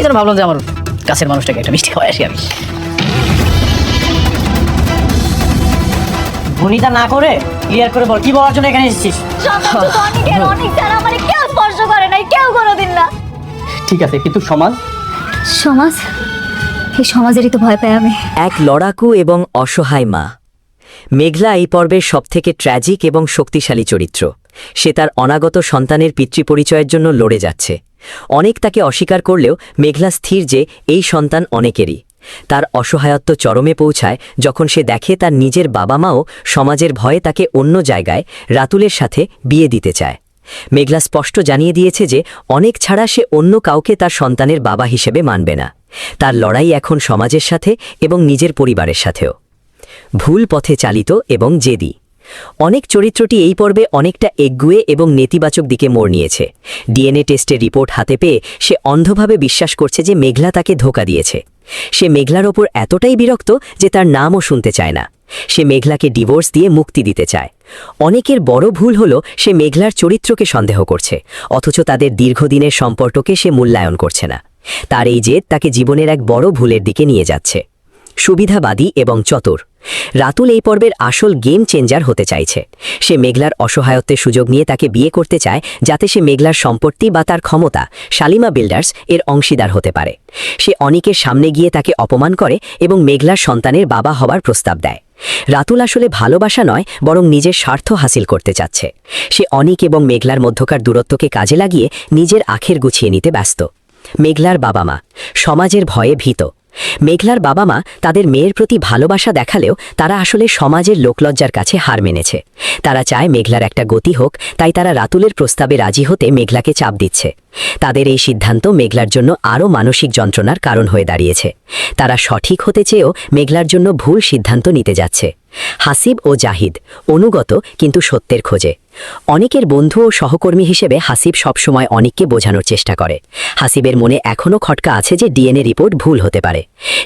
এই জন্য ভাবলাম যে আমার কাছের মানুষটাকে একটা মিষ্টি খাওয়াই আসি আমি। ভনিতা না করে ক্লিয়ার করে বল, কি বলার জন্য এখানে এসেছিস? অনেক যারা আমারে কেউ স্পর্শ করে নাই, কেউ কোনোদিন না। ঠিক আছে, কিন্তু সমাজ সমাজ, এই সমাজেরই তো ভয় পাই আমি। এক লড়াকু এবং অসহায় মা। মেঘলা এই পর্বের সবথেকে ট্র্যাজিক এবং শক্তিশালী চরিত্র। সে তার অনাগত সন্তানের পিতৃপরিচয়ের জন্য লড়ে যাচ্ছে। অনেক তাকে অস্বীকার করলেও মেঘলা স্থির যে এই সন্তান অনেকেরই। তার অসহায়ত্ব চরমে পৌঁছায় যখন সে দেখে তার নিজের বাবা মাও সমাজের ভয়ে তাকে অন্য জায়গায় রাতুলের সাথে বিয়ে দিতে চায়। মেঘলা স্পষ্ট জানিয়ে দিয়েছে যে অনেক ছাড়া সে অন্য কাউকে তার সন্তানের বাবা হিসেবে মানবে না। তার লড়াই এখন সমাজের সাথে এবং নিজের পরিবারের সাথেও। ভুল পথে চালিত এবং জেদি। অনেক চরিত্রটি এই পর্বে অনেকটা এগুয়ে এবং নেতিবাচক দিকে মোড় নিয়েছে। ডিএনএ টেস্টের রিপোর্ট হাতে পেয়ে সে অন্ধভাবে বিশ্বাস করছে যে মেঘলা তাকে ধোঁকা দিয়েছে। সে মেঘলার ওপর এতটাই বিরক্ত যে তার নামও শুনতে চায় না। সে মেঘলাকে ডিভোর্স দিয়ে মুক্তি দিতে চায়। অনেকের বড় ভুল হলো সে মেঘলার চরিত্রকে সন্দেহ করছে, অথচ তাদের দীর্ঘদিনের সম্পর্ককে সে মূল্যায়ন করছে না। তার এই জেদ তাকে জীবনের এক বড় ভুলের দিকে নিয়ে যাচ্ছে। সুবিধাবাদী এবং চতুর। রাতুল এই পর্বের আসল গেম চেঞ্জার হতে চাইছে। সে মেঘলার অসহায়ত্বের সুযোগ নিয়ে তাকে বিয়ে করতে চায়, যাতে সে মেঘলার সম্পত্তি বা তার ক্ষমতা শালিমা বিল্ডার্স এর অংশীদার হতে পারে। সে অনিকের সামনে গিয়ে তাকে অপমান করে এবং মেঘলার সন্তানের বাবা হবার প্রস্তাব দেয়। রাতুল আসলে ভালোবাসা নয়, বরং নিজের স্বার্থ হাসিল করতে চাচ্ছে। সে অনিক এবং মেঘলার মধ্যকার দূরত্বকে কাজে লাগিয়ে নিজের আখের গুছিয়ে নিতে ব্যস্ত। মেঘলার বাবা মা সমাজের ভয়ে ভীত। মেঘলার বাবা মা তাদের মেয়ের প্রতি ভালোবাসা দেখালেও তারা আসলে সমাজের লোকলজ্জার কাছে হার মেনেছে। তারা চায় মেঘলার একটা গতি হোক, তাই তারা রাতুলের প্রস্তাবে রাজি হতে মেঘলাকে চাপ দিচ্ছে। তাদের এই সিদ্ধান্ত মেঘলার জন্য আরও মানসিক যন্ত্রণার কারণ হয়ে দাঁড়িয়েছে। তারা সঠিক হতে চেয়েও মেঘলার জন্য ভুল সিদ্ধান্ত নিতে যাচ্ছে। হাসিব ও জাহিদ অনুগত কিন্তু সত্যের খোঁজে। অনেকের বন্ধু ও সহকর্মী হিসেবে হাসিব সবসময় অনেককে বোঝানোর চেষ্টা করে। হাসিবের মনে এখনও খটকা আছে যে ডিএনএ রিপোর্ট ভুল হতে পারে।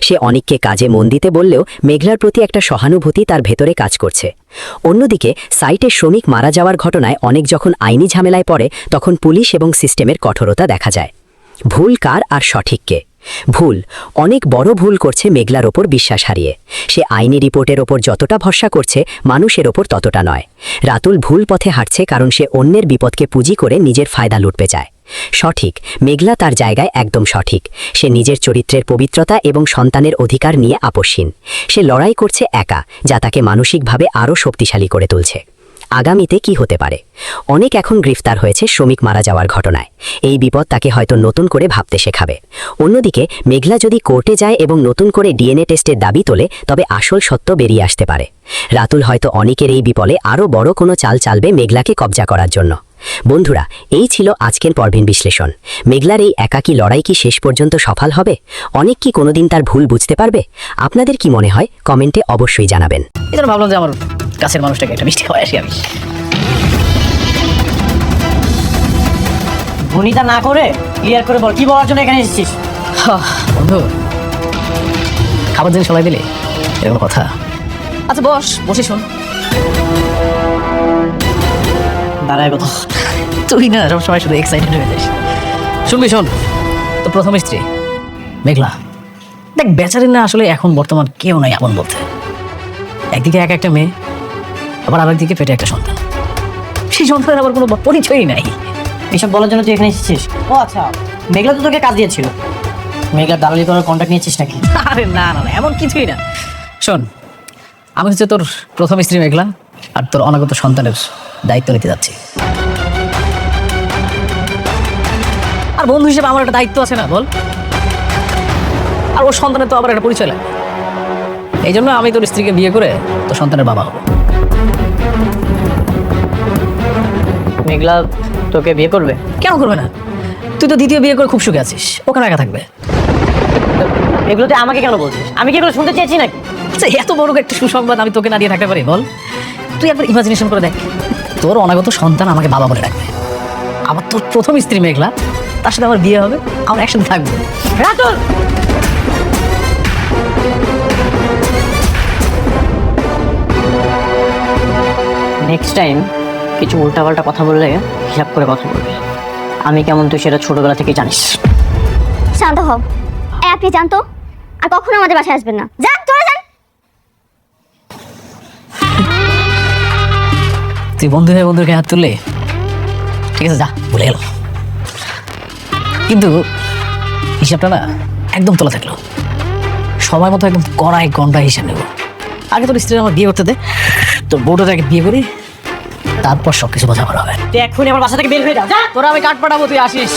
সে অনেককে কাজে মন দিতে বললেও মেঘলার প্রতি একটা সহানুভূতি তার ভেতরে কাজ করছে। অন্যদিকে সাইটে শ্রমিক মারা যাওয়ার ঘটনায় অনেক যখন আইনি ঝামেলায় পড়ে, তখন পুলিশ এবং সিস্টেমের কঠোরতা দেখা যায়। ভুল কার আর সঠিক কে? ভুল অনেক বড় ভুল করছে মেঘলার ওপর বিশ্বাস হারিয়ে। সে আইনি রিপোর্টের ওপর যতটা ভরসা করছে, মানুষের ওপর ততটা নয়। রাতুল ভুল পথে হাঁটছে কারণ সে অন্যের বিপদকে পুঁজি করে নিজের ফায়দা লুটতে চায়। সঠিক মেঘলা তার জায়গায় একদম সঠিক। সে নিজের চরিত্রের পবিত্রতা এবং সন্তানের অধিকার নিয়ে আপোষহীন। সে লড়াই করছে একা, যা তাকে মানসিকভাবে আরও শক্তিশালী করে তুলছে। আগামীতে কি হতে পারে? অনেক এখন গ্রেফতার হয়েছে শ্রমিক মারা যাওয়ার ঘটনায়। এই বিপদ তাকে হয়তো নতুন করে ভাবতে শেখাবে। অন্যদিকে মেঘলা যদি কোর্টে যায় এবং নতুন করে ডিএনএ টেস্টের দাবি তোলে, তবে আসল সত্য বেরিয়ে আসতে পারে। রাতুল হয়তো অনেকের এই বিপলে আরও বড় কোনো চাল চালবে মেঘলাকে কবজা করার জন্য। বন্ধুরা, এই ছিল আজকের পর্বের বিশ্লেষণ। মেঘলার এই একাকী লড়াই কি শেষ পর্যন্ত সফল হবে? অনেক কি কোনোদিন তার ভুল বুঝতে পারবে? আপনাদের কি মনে হয় কমেন্টে অবশ্যই জানাবেন। এই জন্য ভাবলাম যে আমার কাছের মানুষটাকে একটা মিষ্টি খাওয়াই আসি আমি। ভনিতা না করে ক্লিয়ার করে বল, কি বলার জন্য এখানে এসেছিস? বন্ধু, খাবার জিনিস সবাই দিলে এরকম কথা। আচ্ছা বসে শোন। দাঁড়ায় কথা। তুই না সবসময় শুধু এক্সাইটেড হয়ে যাস। শুনবি, শোন। তো প্রথম স্ত্রী মেঘলা, দেখ বেচারির না আসলে এখন বর্তমান কেউ নাই আপন বলতে। একদিকে এক একটা মেয়ে, আবার আরেকদিকে পেটে একটা সন্তান। সেই সন্তানের আবার কোনো পরিচয়ই নাই। এইসব বলার জন্য তুই এখানে এসেছিস? ও আচ্ছা, মেঘলা তো তোকে কাজ দিয়েছিল। মেঘলা দালালি করার কন্ট্যাক্ট নিয়েছিস নাকি? আরে না না না, এমন কিছুই না। শোন, আমি হচ্ছে তোর প্রথম স্ত্রী মেঘলা, আর তোর অনাগত সন্তানের দায়িত্ব নিতে যাচ্ছি। আর বন্ধু হিসেবে আমার একটা দায়িত্ব আছে না, বল? আর ওর সন্তানের তো আবার একটা পরিচয় লাগে। এই জন্য আমি তোর স্ত্রীকে বিয়ে করে তোর সন্তানের বাবা হবো। মেঘলা তোকে বিয়ে করবে? কেন করবে না? তুই তো দ্বিতীয় বিয়ে করে খুব সুখে আছিস, ওখানে একা থাকবে। এগুলো তুই আমাকে কেন বলছিস? আমি কি এগুলো শুনতে চেয়েছি নাকি? আচ্ছা, এত বড় একটা সুসংবাদ আমি তোকে না দিয়ে থাকতে পারি, বল? তুই একবার ইমাজিনেশন করে দেখ, তোর অনাগত সন্তান আমাকে বাবা বলে ডাকবে। আবার তোর প্রথম স্ত্রী মেঘলা, তার সাথে আমার বিয়ে হবে, আমরা একসাথে থাকবো। রাতুল, নেক্সট টাইম কিছু উল্টাপাল্টা কথা বললে হিসাব করে কথা বলবি। আমি কেমন তুই সেটা ছোটবেলা থেকে জানিস। শান্ত হও। এই আপনি জানতো আর কখনো আমাদের বাসায় আসবেন না। যান, চলে যান। তুই বন্ধু হয়ে বন্ধুকে হাত তুললে, ঠিক আছে যা, ভুলে গেল, কিন্তু হিসাবটা না একদম তোলা থাকলো। সময় মতো একদম কড়াই ঘন্টা হিসাব নেব। আগে তোর স্ত্রী আমার বিয়ে করতে দে, তোর বউটাকে আগে বিয়ে করি, তারপর সব কিছু বোঝাপড়া হবে। তুই এক্ষুনি আমার বাসা থেকে বের হয়ে যা। যা। তোরা আমি কাঠ পাঠাবো, তুই আসিস।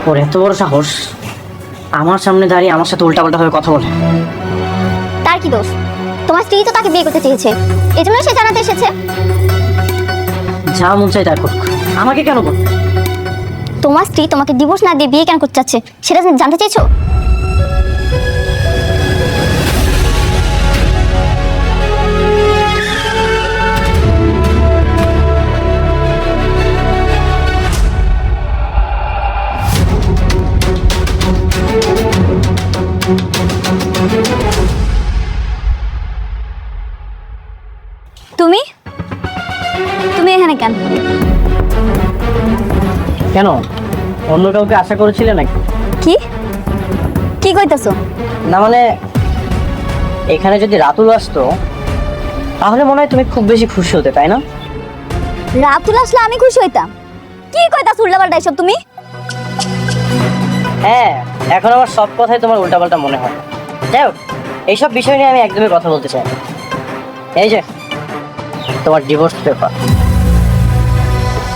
ওর এত বড় সাহস, আমার সামনে দাঁড়িয়ে আমার সাথে উল্টাপাল্টা ভাবে কথা বলে। তার কি দোষ? তোমার স্ত্রী তো তাকে বিয়ে করতে চেয়েছে, এই জন্য সে জানাতে এসেছে। যা মন চাই তাই করুক, আমাকে কেন বল? তোমার স্ত্রী তোমাকে ডিভোর্স না দিয়ে বিয়ে কেন করতে চাচ্ছে সেটা জানতে চেয়েছো? তুমি তুমি এখানে কেন? কেন, অন্য কাউকে আশা করেছিলে নাকি? কি কি কইতাছো? না মানে, এখানে যদি রাতুল আসতো তাহলে মনে হয় তুমি খুব বেশি খুশি হতে, তাই না? রাতুল আসলে আমি খুশি হইতাম? কি কইতাছো উল্টাপাল্টা এসব তুমি? হ্যাঁ, এখন আমার সব কথাই তোমার উল্টাপাল্টা মনে হয়। যাই হোক, এইসব বিষয় নিয়ে আমি একদমই কথা বলতে চাই না। এই যে তোমার ডিভোর্স পেপার,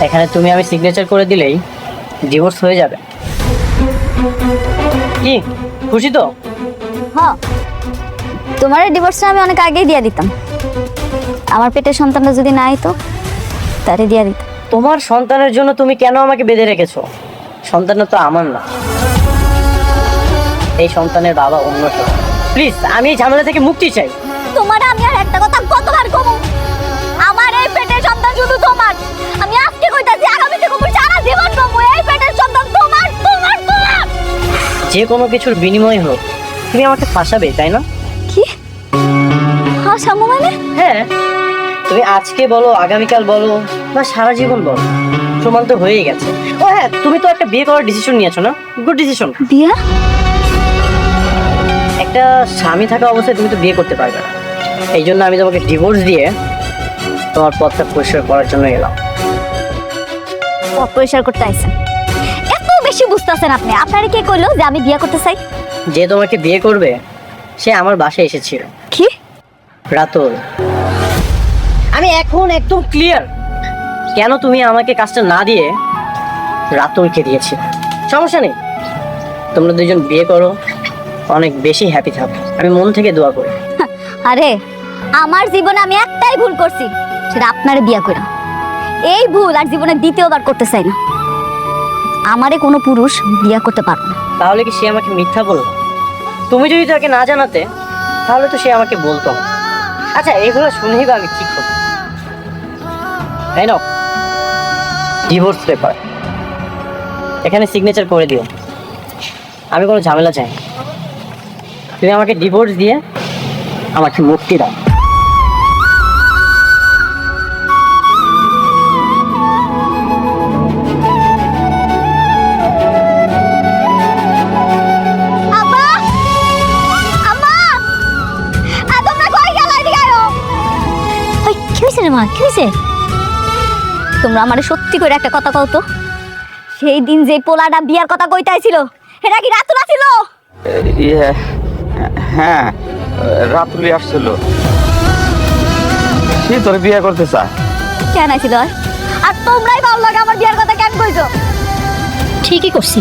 এখানে তুমি আমি সিগনেচার করে দিলেই ডিভোর্স হয়ে যাবে। কি খুশি তো? হ্যাঁ, তোমার ডিভোর্সটা আমি অনেক আগেই দিয়ে দিতাম। আমার পেটের সন্তানটা যদি না আইতো তারে দিয়ে দিতাম। তোমার সন্তানের জন্য তুমি কেন আমাকে বেঁধে রেখেছো? সন্তানটা তো আমার না, এই সন্তানের বাবা অন্য কেউ। প্লিজ, আমি এই ঝামেলা থেকে মুক্তি চাই। তোমার আমি আর একটা কথা কতবার কমু, আমার এই পেটের সন্তান শুধু তোমার। আমি আজকে কইতাছি, আগামীতে কমু, সারা জীবন কমু। এই পেটের সন্তান তোমার তোমার তোমার। যে কোনো কিছুর বিনিময় হোক, তুমি আমাকে ফাঁসাবে, তাই না? কি হাসামু মানে? হ্যাঁ, তুমি আজকে বলো, আগামীকাল বলো, বা সারা জীবন বলো, প্রমাণ তো হয়েই গেছে। ও হ্যাঁ, তুমি তো একটা বিয়ে করার ডিসিশন নিয়েছো না? Good decision. বিয়া? একটা স্বামী থাকা অবস্থায় তুমি তো বিয়ে করতে পারবে না, এই জন্য আমি তোমাকে ডিভোর্স দিয়ে তোমার পথটা পরিষ্কার করার জন্য এলাম। পথ পরিষ্কার করতে আইছেন? এত বেশি বুঝতেছেন আপনি? আপনারে কে কইলো যে আমি বিয়ে করতে চাই? যে তোমাকে বিয়ে করবে সে আমার বাসায় এসেছিল, কি? রাতুল। আমি এখন একদম ক্লিয়ার কেন তুমি আমাকে কাজটা না দিয়ে রাতুলকে দিয়েছি। সমস্যা নেই, তোমরা দুজন বিয়ে করো, অনেক বেশি হ্যাপি থাকো, আমি মন থেকে দোয়া করি। আরে আমার জীবনে আমি একটাই ভুল করছি, সেটা আপনারে বিয়ে করা। এই ভুল আর জীবনে দ্বিতীয়বার করতে চাই না। আমারে কোনো পুরুষ বিয়ে করতে পারবে না। তাহলে কি সে আমাকে মিথ্যা বললো? তুমি যদি তাকে না জানাতে তাহলে তো সে আমাকে বলতো না। আচ্ছা, এগুলো শুনেই বা আমি কি করবো? তাই না, ডিভোর্স পেপার এখানে সিগনেচার করে দিও। আমি কোনো ঝামেলা চাই না, তুমি আমাকে ডিভোর্স দিয়ে আমাকে মুক্তি দাও। আব্বা, আম্মা, তোমরা কই গেলা? এদিকে আয়ো। ওই কি হইছে রে মা, কি হইছে? তোমরা আমারে সত্যি করে একটা কথা কও তো, সেই দিন যে পোলাটা বিয়ার কথা কইতাইছিল এটা কি রাতুল ছিল? হ্যাঁ, রাতুলি আসছিল, সে তোর বিয়ে করতে চায়। কেন আইছিল? আর তোমরাই ভালো লাগে আমার বিয়ার কথা কেন কইছো? ঠিকই করছি,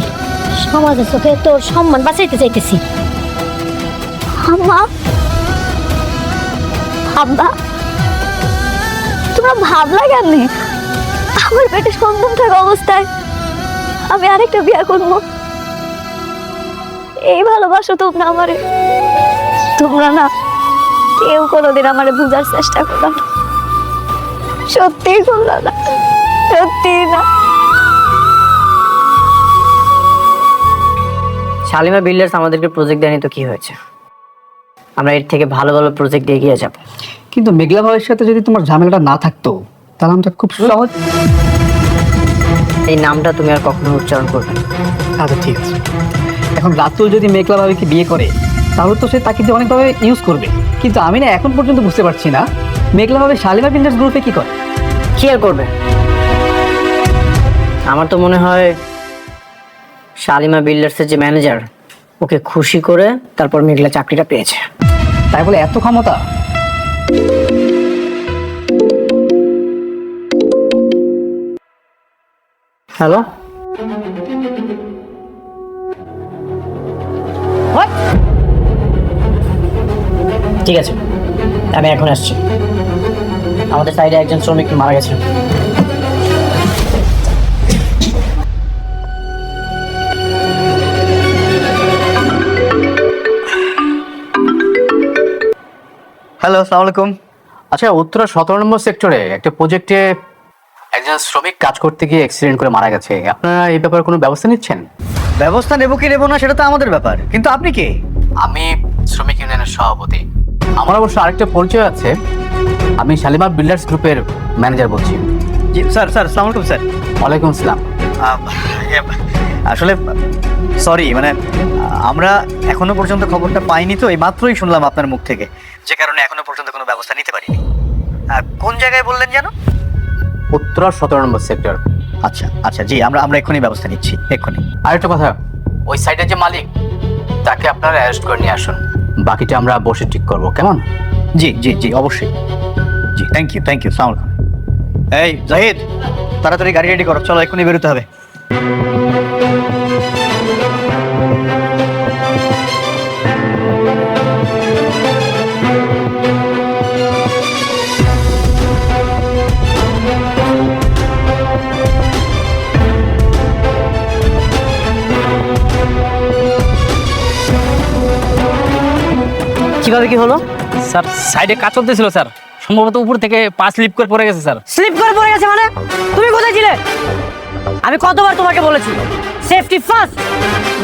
সমাজের চোখে তোর সম্মান বাঁচাইতে চাইতেছি। আম্মা, আব্বা, তোমরা ভাবলা কেন আমার পেটে সন্তান থাকা অবস্থায় আমি আরেকটা বিয়ে করবো? এই ভালোবাসো তোমরা আমারে? তোমরা না কেউ কোনোদিন আমারে বুঝার চেষ্টা করো না, সত্যি করলো না, সত্যি না। শালিমা বিল্ডার্স আমাদেরকে প্রজেক্ট দেয়নি তো কি হয়েছে? আমরা এর থেকে ভালো ভালো প্রজেক্ট এগিয়ে যাব। কিন্তু মেঘলা ভাইয়ের সাথে যদি তোমার ঝামেলাটা না থাকতো তার নামটা খুব সহজ। এই নামটা তুমি আর কখনো উচ্চারণ করবে না। আচ্ছা ঠিক আছে। এখন রাতুল যদি মেঘলা ভাবিকে বিয়ে করে তাহলে তো সে তাকে দিয়ে অনেকভাবে ইউজ করবে, কিন্তু আমি না এখন পর্যন্ত বুঝতে পারছি না মেঘলা ভাবে শালিমা বিল্ডার্স গ্রুপে কি করে। কি আর করবে? আমার তো মনে হয় শালিমা বিল্ডার্সের যে ম্যানেজার, ওকে খুশি করে তারপর মেঘলা চাকরিটা পেয়েছে। তাই বলে এত ক্ষমতা? হ্যালো, ঠিক আছে, আমি এখন আসছি। আমাদের সাইডে একজন শ্রমিক মারা গেছে। হ্যালো, আসসালামু আলাইকুম। আচ্ছা, উত্তরা 17 নম্বর সেক্টরে একটা প্রজেক্টে একজন শ্রমিক কাজ করতে গিয়ে অ্যাক্সিডেন্ট করে মারা গেছে। আপনারা এই ব্যাপারে কোনো ব্যবস্থা নিচ্ছেন? ব্যবস্থা নেব কি নেব না সেটা তো আমাদের ব্যাপার, কিন্তু আপনি কে? আমি শ্রমিক ইউনিয়নের সভাপতি। আমার অবশ্য আরেকটা পরিচয় আছে, আমি শালিমা বিল্ডার্স গ্রুপের ম্যানেজার বলছি। জি স্যার, আসসালামু আলাইকুম স্যার। ওয়ালাইকুম আসসালাম। আসলে সরি, মানে আমরা এখনো পর্যন্ত খবরটা পাইনি, তো এই মাত্রই শুনলাম আপনার মুখ থেকে, যে কারণে এখনো পর্যন্ত কোনো ব্যবস্থা নিতে পারিনি। কোন জায়গায় বললেন যেন? উত্তরা 17 নম্বর সেক্টর। আচ্ছা জি, আমরা এক্ষুনি ব্যবস্থা নিচ্ছি, এক্ষুনি। আরেকটা কথা, ওই সাইডের যে মালিক তাকে আপনারা অ্যারেস্ট করে নিয়ে আসুন, বাকিটা আমরা বসে ঠিক করবো, কেমন? জি অবশ্যই। জি, থ্যাংক ইউ। আসসালামু আলাইকুম। এই জাহিদ, তাড়াতাড়ি গাড়ি রেডি করো, চলো এক্ষুনি বেরোতে হবে। কিভাবে কি হলো? স্যার সাইডে কাজ চলতেছিল স্যার, সম্ভবত উপর থেকে পা স্লিপ করে পড়ে গেছে স্যার। স্লিপ করে পড়ে গেছে মানে? তুমি কোথায় ছিলে? আমি কতবার তোমাকে বলেছি সেফটি ফার্স্ট,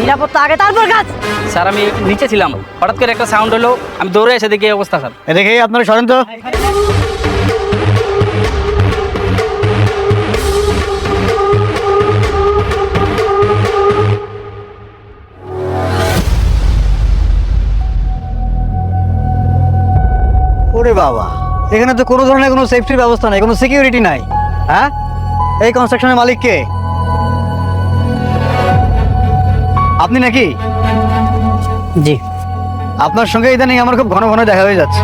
নিরাপত্তা আগে তারপর কাজ। স্যার আমি নিচে ছিলাম, হঠাৎ করে একটা সাউন্ড হলো, আমি দৌড়ে এসে দেখি এই অবস্থা স্যার। এদিকে আপনারা সরেন তো। ওরে বাবা, এখানে তো কোনো ধরনের কোনো সেফটির ব্যবস্থা নাই, কোনো সিকিউরিটি নাই। হ্যাঁ, এই কনস্ট্রাকশনের মালিক কে? আপনি নাকি? জি। আপনার সঙ্গে ইদানিং আমার খুব ঘন ঘন দেখা হয়ে যাচ্ছে।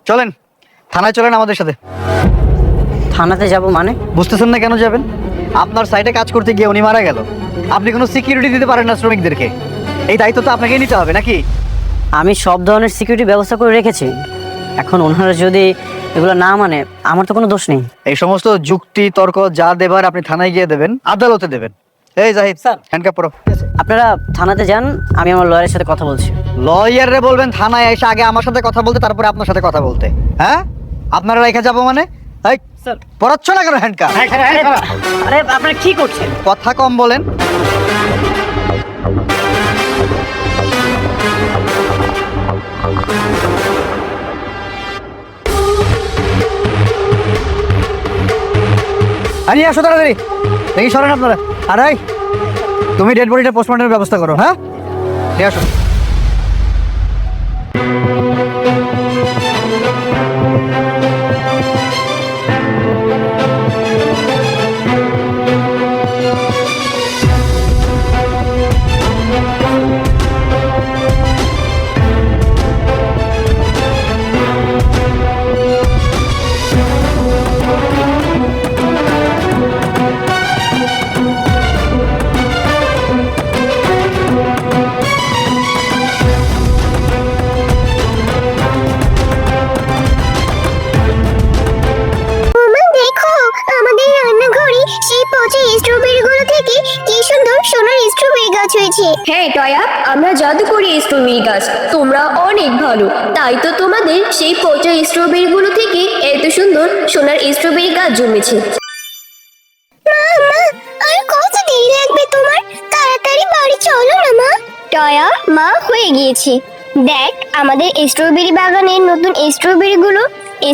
চলেন থানায়, চলেন আমাদের সাথে। থানাতে যাব মানে? বুঝতেছেন না কেন যাবেন? আপনার সাইটে কাজ করতে গিয়ে উনি মারা গেল, আপনি কোনো সিকিউরিটি দিতে পারেন না শ্রমিকদেরকে, এই দায়িত্ব তো আপনাকেই নিতে হবে নাকি? আমি সব ধরনের সিকিউরিটি ব্যবস্থা করে রেখেছি, এখন ওনারা যদি এগুলো না মানে আমার তো কোনো দোষ নেই। এই সমস্ত যুক্তি তর্ক যা দেবার আপনি থানায় গিয়ে দেবেন, আদালতে দেবেন। এই জাহিদ স্যার, হ্যান্ডকাপ পরো। আপনারা থানাতে যান, আমি আমার লয়ারের সাথে কথা বলছি। লয়ারে বলবেন থানায় এসে আগে আমার সাথে কথা বলতে, তারপরে আপনার সাথে কথা বলতে। হ্যাঁ, আপনারা রেখে যাবো মানে? এই স্যার, পড়াচ্ছ না কেন হ্যান্ডকাপ? আরে আপনারা কি করছেন? কথা কম বলেন। আরে আসো তাড়াতাড়ি, দেখি সরেন আপনারা। আরে তুমি ডেড বডিটা পোস্টমর্টমের ব্যবস্থা করো। হ্যাঁ, নিয়ে আসো। হ্যাঁ টয়া, আমরা জাদু করি স্ট্রবেরি গাছ, তোমরা অনেক ভালো, তাই তো তোমাদের সেই পচা স্ট্রবেরি গুলো থেকে এত সুন্দর সোনার স্ট্রবেরি গাছ জমেছে। আর কত দেরি লাগবে তোমার? তাড়াতাড়ি বাড়ি চলো না মা। টয়া, মা হয়ে হয়ে গিয়েছে। দেখ আমাদের স্ট্রবেরি বাগানের নতুন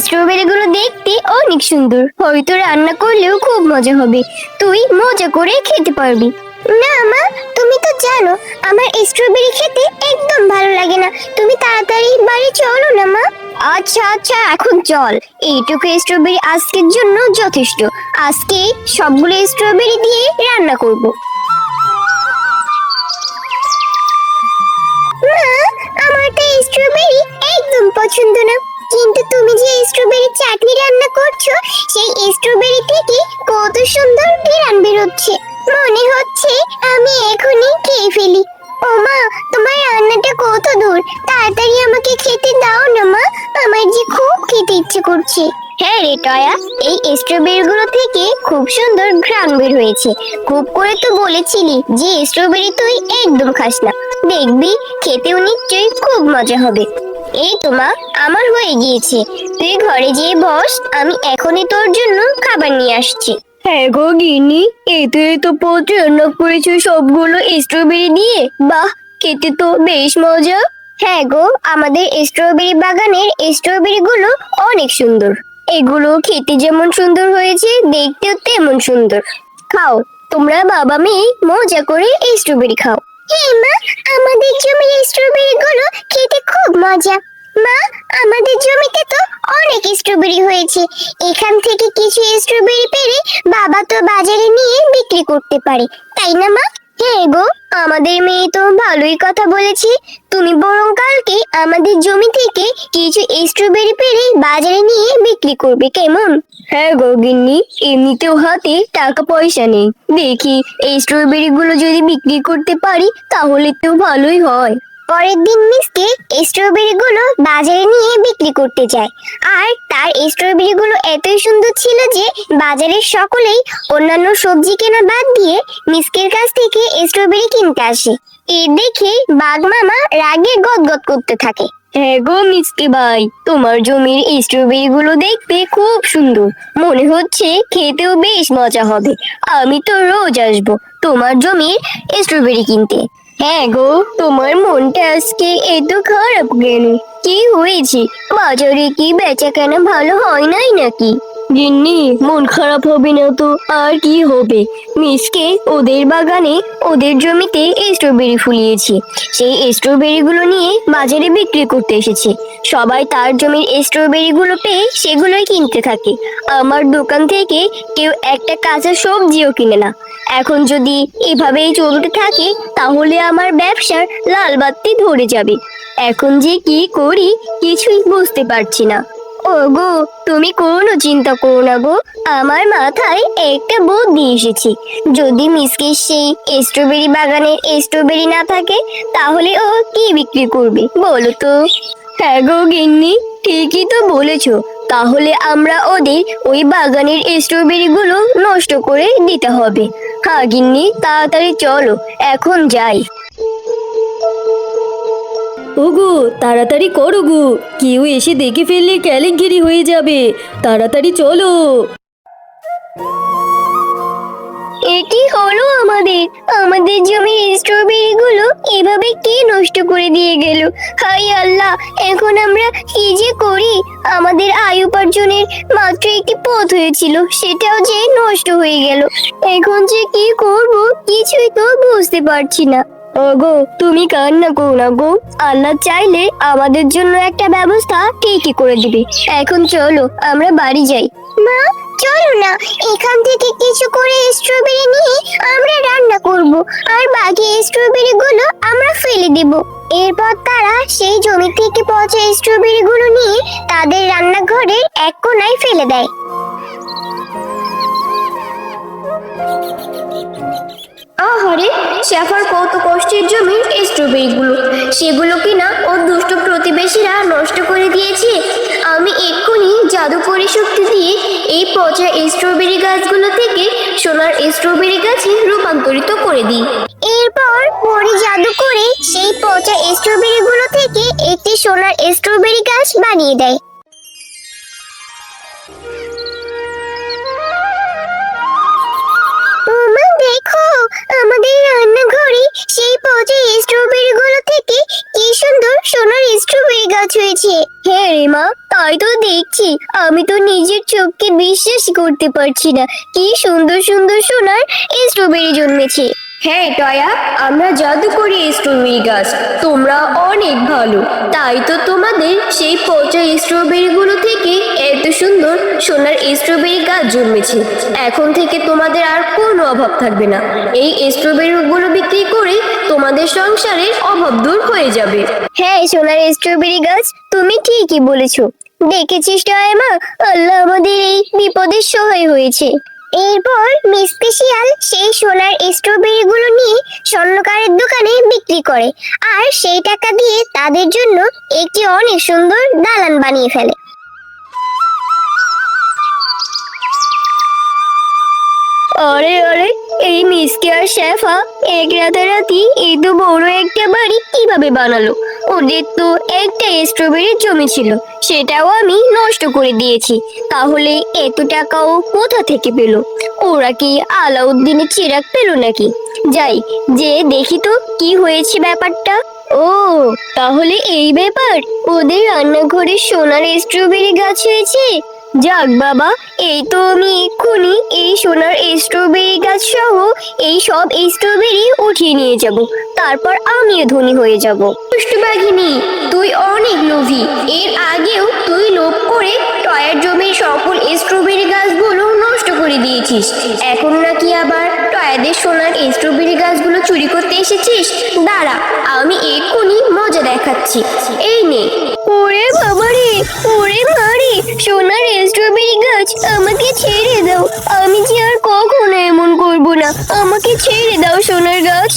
স্ট্রবেরিগুলো দেখতে অনেক সুন্দর। হয়তো রান্না করলেও খুব মজা হবে, তুই মজা করে খেতে পারবি। না মা, তুমি তো জানো আমার স্ট্রবেরি খেতে একদম ভালো লাগে না। তুমি তাড়াতাড়ি বাড়ি চলো না মা। আচ্ছা আচ্ছা, এখন চল। এইটুকু স্ট্রবেরি আজকের জন্য যথেষ্ট। আজকে সবগুলো স্ট্রবেরি দিয়ে রান্না করব। মা, আমার তো স্ট্রবেরি একদম পছন্দ না, কিন্তু তুমি যে স্ট্রবেরি চাটনি রান্না করছো সেই স্ট্রবেরি থেকে কত সুন্দর ঘ্রাণ বেরোচ্ছে, মনে হচ্ছে আমি এখনই খেয়ে ফেলি। ও মা, তোমার রান্নাটা কত দূর? তাড়াতাড়ি আমাকে খেতে দাও না মা, আমার যে খুব খেতে ইচ্ছে করছে। হ্যাঁ রে টয়া, এই স্ট্রবেরি গুলো থেকে খুব সুন্দর ঘ্রাণ বের হয়েছে। খুব করে তো বলেছিলি যে স্ট্রবেরি তুই একদম খাস না, দেখবি খেতেও নিশ্চয়ই খুব মজা হবে। এই তো মা, আমার হয়ে গিয়েছে। তুই ঘরে যেয়ে বস, আমি এখনই তোর জন্য খাবার নিয়ে আসছি। হ্যাঁ গো গিন্নি, এতে তো প্রচুর রান্না করেছো সবগুলো স্ট্রবেরি দিয়ে। বাহ, খেতে তো বেশ মজা। হ্যাঁ গো, আমাদের স্ট্রবেরি বাগানের স্ট্রবেরি গুলো অনেক সুন্দর। এগুলো খেতে যেমন সুন্দর হয়েছে, দেখতেও তেমন সুন্দর। খাও, তোমরা বাবা মেয়ে মজা করে স্ট্রবেরি খাও। হ্যাঁ মা, আমাদের জমির স্ট্রবেরি গুলো খেতে খুব মজা। মা, আমাদের জমিতে তো অনেক স্ট্রবেরি হয়েছে, এখান থেকে কিছু স্ট্রবেরি পেড়ে বাবা তো বাজারে নিয়ে বিক্রি করতে পারে, তাই না মা? হ্যাঁ গো, আমাদের মেয়ে তো ভালোই কথা বলেছে। তুমি বরং কালকে আমাদের জমি থেকে কিছু স্ট্রবেরি পেড়ে বাজারে নিয়ে বিক্রি করবে, কেমন? হ্যাঁ গো গিন্নি, এমনিতেও হাতে টাকা পয়সা নেই, দেখি এই স্ট্রবেরি গুলো যদি বিক্রি করতে পারি তাহলে তো ভালোই হয়। পরের দিন মিসকে স্ট্রবেরি গুলো বাজারে নিয়ে বিক্রি করতে যায়, আর তার স্ট্রবেরি গুলো এতই সুন্দর ছিল যে বাজারের সকলেই অন্যান্য সবজি কেনা বাদ দিয়ে মিসকের কাছ থেকে স্ট্রবেরি কিনতে আসে। এই দেখে বাঘ মামা রাগে গদগদ করতে থাকে। হ্যাঁ গো মিসকে ভাই, তোমার জমির স্ট্রবেরি গুলো দেখতে খুব সুন্দর, মনে হচ্ছে খেতেও বেশ মজা হবে। আমি তো রোজ আসবো তোমার জমির স্ট্রবেরি কিনতে। হ্যাঁ গো, তোমার মনটা আজকে এত খারাপ কেন? কি হয়েছে? বাজারে কি বেচা কেনা ভালো হয় নাই নাকি? গিন্নি, মন খারাপ হবে না তো আর কি হবে। মিসকে ওদের বাগানে ওদের জমিতে স্ট্রবেরি ফুলিয়েছে, সেই স্ট্রবেরি গুলো নিয়ে বাজারে বিক্রি করতে এসেছে। সবাই তার জমির স্ট্রবেরি গুলো পেয়ে সেগুলোই কিনতে থাকে। আমার দোকান থেকে কেউ একটা কাঁচা সবজিও কিনে না। এখন যদি এভাবেই চলতে থাকে তাহলে আমার ব্যবসার লাল বাতি ধরে যাবে। এখন যে কি করি কিছুই বুঝতে পারছি না। ও গো, তুমি কোনো চিন্তা করো না গো, আমার মাথায় একটা বুদ্ধি এসেছে। যদি মিসকের সেই স্ট্রবেরি বাগানের স্ট্রবেরি না থাকে তাহলে ও কি বিক্রি করবে বলো তো? হ্যাঁ গো গিন্নি, ঠিকই তো বলেছো। তাহলে আমরা ওদের ওই বাগানের স্ট্রবেরি গুলো নষ্ট করে দিতে হবে। হ্যাঁ গিন্নি, তাড়াতাড়ি চলো, এখন যাই। ওগো, তাড়াতাড়ি করো গো, কেউ এসে দেখে ফেললে কেলেঙ্কারি হয়ে যাবে, তাড়াতাড়ি চলো। এটি হলো আমাদের জমির স্ট্রবেরি গুলো এভাবে কে নষ্ট করে দিয়ে গেল? হায় আল্লাহ, এখন আমরা কি যে করি? আমাদের আয় উপার্জনের মাত্র একটি পথ হয়েছিল, সেটাও যে নষ্ট হয়ে গেল। এখন যে কি করব কিছুই তো বুঝতে পারছি না। ওগো, তুমি কান্না করো না গো, আল্লাহ চাইলে আমাদের জন্য একটা ব্যবস্থা ঠিকই করে দিবে। এখন চলো আমরা বাড়ি যাই। মা, চলো না, এখান থেকে কিছু করে স্ট্রবেরি নিয়ে আমরা রান্না করব, আর বাকি স্ট্রবেরি গুলো আমরা ফেলে দেব। এরপর তারা সেই জমি থেকে পচা স্ট্রবেরি গুলো নিয়ে তাদের রান্নাঘরের এক কোণায় ফেলে দেয়। আহারে, শেফার কত কষ্টের জমির স্ট্রবেরি গুলো, সেগুলো কিনা ওর দুষ্ট প্রতিবেশীরা নষ্ট করে দিয়েছে। আমি এক্ষুনি জাদুকরি শক্তি দিয়ে এই পচা স্ট্রবেরি গাছগুলো থেকে সোনার স্ট্রবেরি গাছে রূপান্তরিত করে দিই। এরপর পরি জাদু করে সেই পচা স্ট্রবেরি গুলো থেকে একটি সোনার স্ট্রবেরি গাছ বানিয়ে দেয়। দেখো, আমাদের রান্নাঘরে সেই পচা স্ট্রবেরি গুলো থেকে থেকে কি সুন্দর সোনার স্ট্রবেরি গাছ হয়েছে। হ্যাঁ রে মা, তাই তো দেখছি। আমি তো নিজের চোখকে বিশ্বাস করতে পারছি না, কি সুন্দর সুন্দর সোনার স্ট্রবেরি জন্মেছে। হ্যাঁ টয়া, আমরা জাদুকরি স্ট্রবেরি গাছ, তোমরা অনেক ভালো, তাই তো তোমাদের সেই পচা স্ট্রবেরিগুলো থেকে এত সুন্দর সোনার স্ট্রবেরি গাছ জন্মেছে। এখন থেকে তোমাদের আর কোনো অভাব থাকবে না। এই স্ট্রবেরিগুলো বিক্রি করে তোমাদের সংসারের অভাব দূর হয়ে যাবে। হ্যাঁ সোনার স্ট্রবেরি গাছ, তুমি ঠিকই বলেছো। দেখেছিস টয়া মা, আল্লাহ আমাদের এই বিপদের সহায় হয়েছে। এরপর মিসকে শিয়াল সেই সোনার স্ট্রবেরি গুলো নিয়ে স্বর্ণকারের দোকানে বিক্রি করে, আর সেই টাকা দিয়ে তাদের জন্য একটি অনেক সুন্দর দালান বানিয়ে ফেলে। আরে আরে, এই মিসকে আর শেফা এক রাতারাতি এত বড় একটা বাড়ি কিভাবে বানালো? ওদের তো একটা স্ট্রবেরি জমি ছিল, সেটাও আমি নষ্ট করে দিয়েছি। তাহলে এত টাকাও কোথা থেকে পেল? ওরা কি আলাউদ্দিনের চিরাগ পেল নাকি? যাই যে দেখি তো কি হয়েছে ব্যাপারটা। ও তাহলে এই ব্যাপার, ওদের রান্নাঘরে সোনার স্ট্রবেরি গাছ হয়েছে। যাক বাবা, এই তো আমি এক্ষুনি এই সোনার স্ট্রবেরি গাছ সহ এই সব স্ট্রবেরি উঠিয়ে নিয়ে যাব, তারপর আমিও ধনী হয়ে যাব। দুষ্টু বাঘিনী, তুই অনেক লোভী। এর আগেও তুই লোভ করে টয়ার জমির সকল স্ট্রবেরি গাছগুলো নষ্ট করে দিয়েছিস। এখন নাকি আবার টয়াদের সোনার স্ট্রবেরি গাছগুলো চুরি করতে এসেছিস? দাঁড়া, আমি এক্ষুনি মজা দেখাচ্ছি। এই নে। ওরে বাবারে, ওরে মারে, সোনার স্ট্রবেরি গাছ, আমাকে ছেড়ে দাও। আমি যে আর কখনো এমন করব না, আমাকে ছেড়ে দাও সোনার গাছ।